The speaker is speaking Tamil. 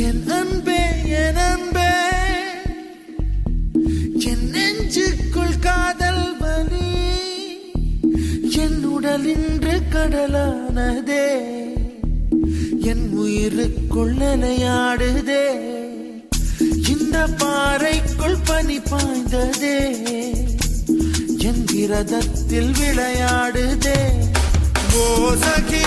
என் அன்பே என் அன்பே என் நெஞ்சுக்குள் காதல் வலி என் உடல் இன்று கடலானதே என் உயிருக்குள் நிலையாடுதே இந்த பாறைக்குள் பனி பாய்ந்ததே என் விரதத்தில் விளையாடுதே ஓ சகி